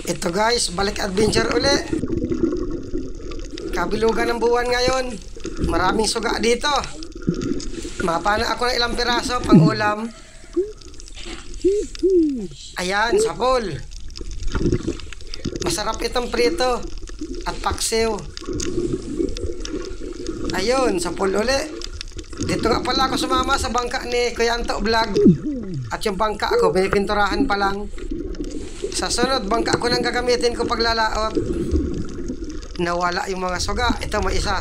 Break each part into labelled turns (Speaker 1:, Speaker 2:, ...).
Speaker 1: Ito guys, balik adventure uli. Kabilugan ng buwan ngayon. Maraming suga dito. Mapana ako ng ilang piraso pang ulam. Ayan, sapol. Masarap itong prito at paksiw. Ayun, sapol uli. Dito nga pala ako sumama sa bangka ni Kuya Anto Vlog. At yung bangka ako, pinipinturahan pa lang. Sa sunod, bangka ko nang gagamitin ko paglalaot. Nawala yung mga suga. Ito may isa.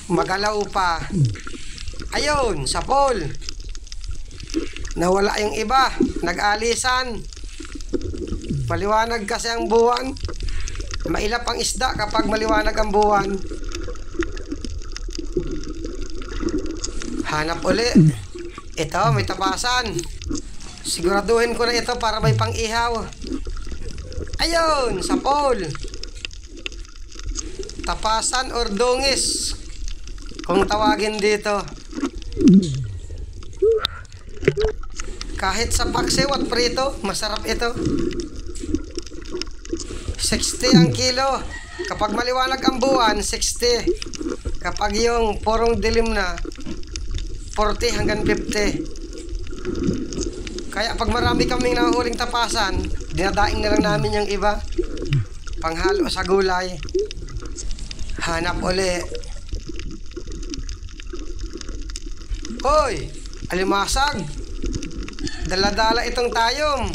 Speaker 1: Magalaw pa. Ayun, sapol. Nawala yung iba. Nag-alisan. Maliwanag kasi ang buwan. Mailap ang isda kapag maliwanag ang buwan. Hanap uli. Ito, may tapasan. Siguraduhin ko na ito para may pang-ihaw. Ayun, sapol. Tapasan or dungis, kung tawagin dito. Kahit sa paksiw at prito, masarap ito. 60 ang kilo. Kapag maliwanag ang buwan, 60. Kapag yung purong dilim na, 40 hanggang 50. Kaya pag marami kaming nahuhuling tapasan, dinadaing na lang namin yung iba. Panghalo sa gulay. Hanap uli. Hoy! Alimasag! Dala-dala itong tayom.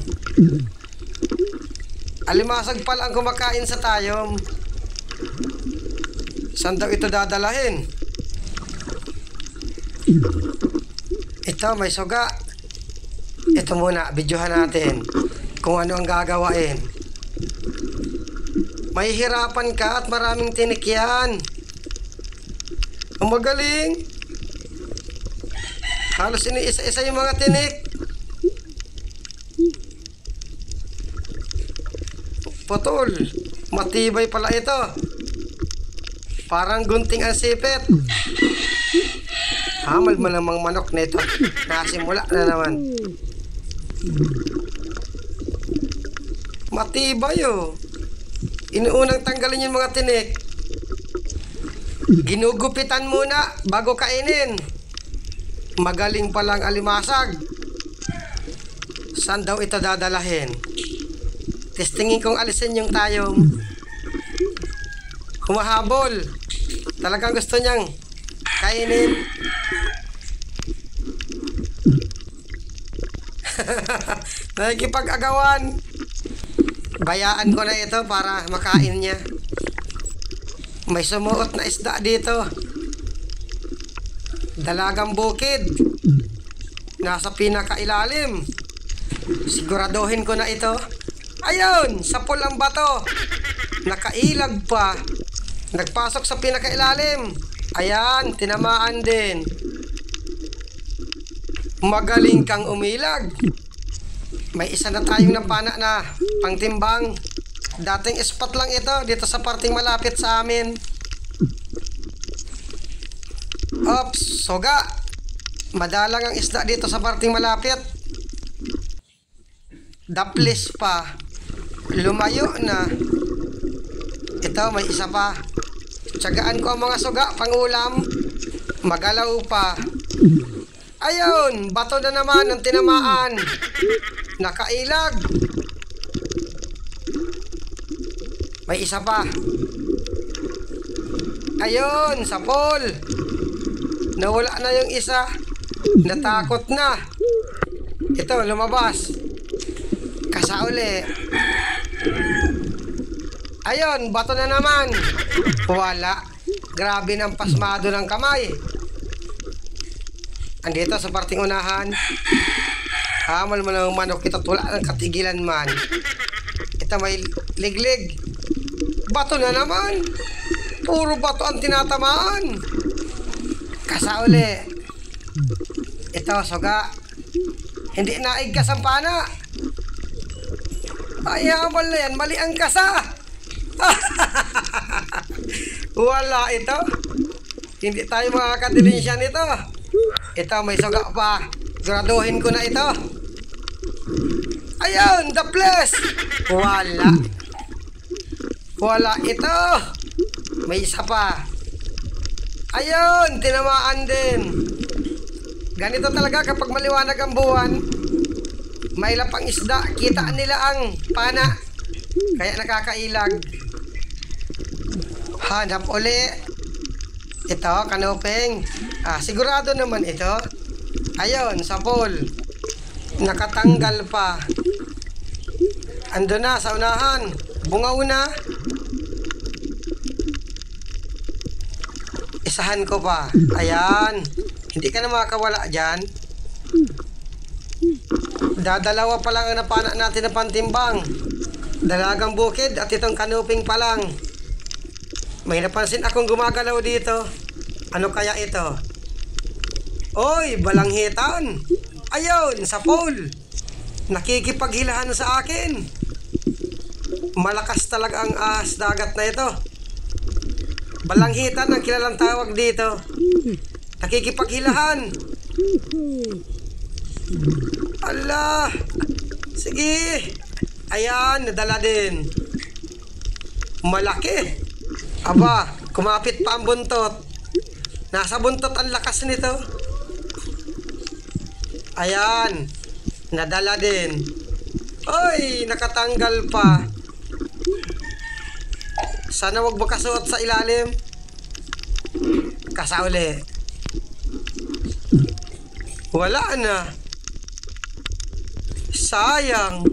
Speaker 1: Alimasag pala ang kumakain sa tayom. Saan daw ito dadalahin? Ito, may suga. Ito muna, videohan natin kung ano ang gagawain. May hirapan ka at maraming tinik yan. Ang magaling. Halos iniisa-isa yung mga tinik. Putol. Matibay pala ito. Parang gunting ang sipit. Hamal mo namang manok na ito. Nasimula na naman. Matibay oh. Inuunang tanggalin yung mga tinik. Ginugupitan muna bago kainin. Magaling palang alimasag. Saan daw ito dadalahin? Testingin kong alisin yung tayong. Humahabol. Talagang gusto niyang kainin. Nakikipag-agawan. Bayaan ko na ito para makain niya. May sumuot na isda dito. Dalagang bukid. Nasa pinakailalim. Siguraduhin ko na ito. Ayun, sapol ang bato. Nakailag pa. Nagpasok sa pinakailalim. Ayan, tinamaan din. Magaling kang umilag. May isa na tayong napana na pangtimbang. Dating spot lang ito dito sa parting malapit sa amin. Ops, soga. Madalang ang isda dito sa parting malapit. Daplis pa. Lumayo na. Ito, may isa pa. Tiyagaan ko ang mga suga, pangulam. Magalaw pa. Ayun, bato na naman ang tinamaan. Nakailag. May isa pa. Ayun, sapol. Nawala na yung isa. Natakot na. Ito, lumabas. Kasauli. Ayun, bato na naman. Wala. Grabe ng pasmado ng kamay. Andito sa parting unahan. Hamal mo ng manok ito. Wala ng katigilan man. Ito may liglig. Bato na naman. Puro bato ang tinatamaan. Kasauli. Ito, soga. Hindi naigkas ang pana. Ay, hamal na yan. Mali ang kasa. Wala ito. Hindi tayo makakadilinsya nito. Ito, may suga pa. Graduhin ko na ito. Ayun, the place. Wala. Wala ito. May isa pa. Ayun, tinamaan din. Ganito talaga kapag maliwanag ang buwan. May lapang isda, kita nila ang pana. Kaya nakakailag. Hanap uli. Ito, kanuping. Sigurado naman ito. Ayun, sa pool. Nakatanggal pa. Ando na sa unahan. Bungaw na. Isahan ko pa. Ayan. Hindi ka na makakawala dyan. Dadalawa pa lang ang napana natin na pantimbang. Dalagang bukid at itong kanuping pa lang. May napansin akong gumagalaw dito. Ano kaya ito? Oy, balanghitan. Ayun, sa pool. Nakikipaghilahan sa akin. Malakas talaga ang ahas dagat na ito. Balanghitan ang kilalang tawag dito. Nakikipaghilahan. Allah. Sige. Ayan, nadala din. Malaki. Aba, kumapit pa ang buntot. Nasa buntot ang lakas nito. Ayan. Nadala din. Oy, nakatanggal pa. Sana wag makasuot sa ilalim. Kasauli. Wala na. Sayang.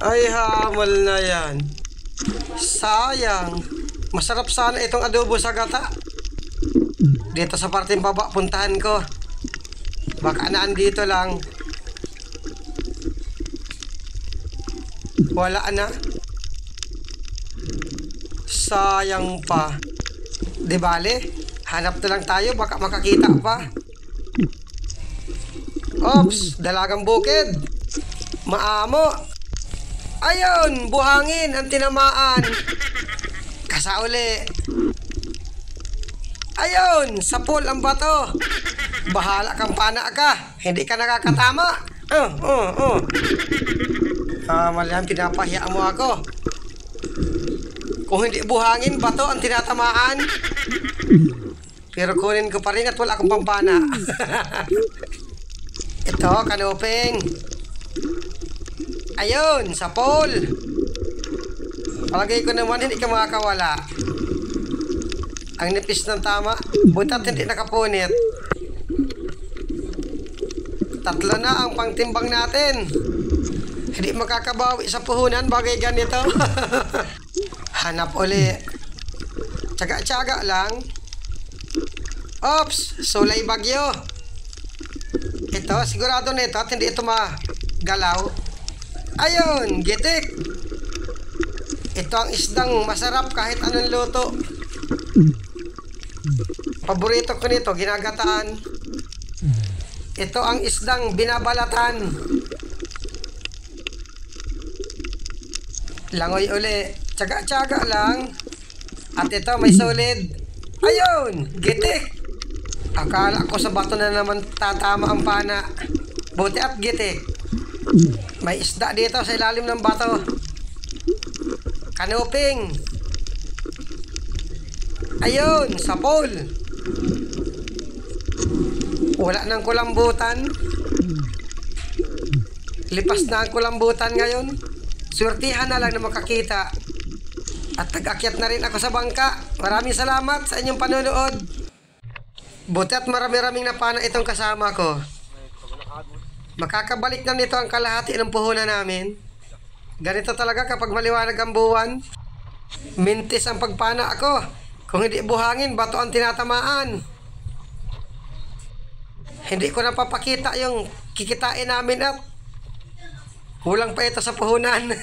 Speaker 1: Ay, hamal na yan. Sayang. Masarap sana itong adobo sa gata. Dito sa parteng baba, puntahan ko. Baka naandito lang. Wala na. Sayang pa. Di bale, hanap na lang tayo, baka makakita pa. Ops, dalagang bukid. Maamo. Ayun, buhangin ang tinamaan. Kasauli. Ayun, sa pool ang bato. Bahala kang pana ka. Hindi ka nakakatama. Malang pinapahiya mo ako. Kung hindi buhangin, bato ang tinatamaan. Pero kunin ko pa rin at wala akong pampana. Ito, kanuping. Ayun, sa pool. Palagay ko naman hindi ka makakawala. Ang nipis ng tama, butat hindi nakapunit. Tatlo na ang pangtimbang natin. Hindi makakabawi sa puhunan bagay ganito. Hanap uli. Tsaga-tsaga lang. Ops, sulay bagyo. Ito, sigurado na ito at hindi ito magalaw. Ayun, gitik. Ito ang isdang masarap kahit anong luto. Paborito ko nito, ginagataan. Ito ang isdang binabalatan. Langoy uli. Tsaga-tsaga lang. At ito may solid. Ayun, gitik. Akala ko sa bato na naman tatama ang pana. Buti at gitik. May isda dito sa ilalim ng bato. Kanuping. Ayun, sa pool. Wala nang kulambutan. Lipas na ang kulambutan ngayon. Swertihan na lang na makakita. At tag-akyat na rin ako sa bangka. Maraming salamat sa inyong panonood. Buti at marami-raming napana itong kasama ko. Makakabalik na nito ang kalahati ng puhunan namin. Ganito talaga kapag maliwanag ang buwan. Mintis ang pagpana ako. Kung hindi buhangin, bato ang tinatamaan. Hindi ko napapakita yung kikitain namin at kulang pa ito sa puhunan.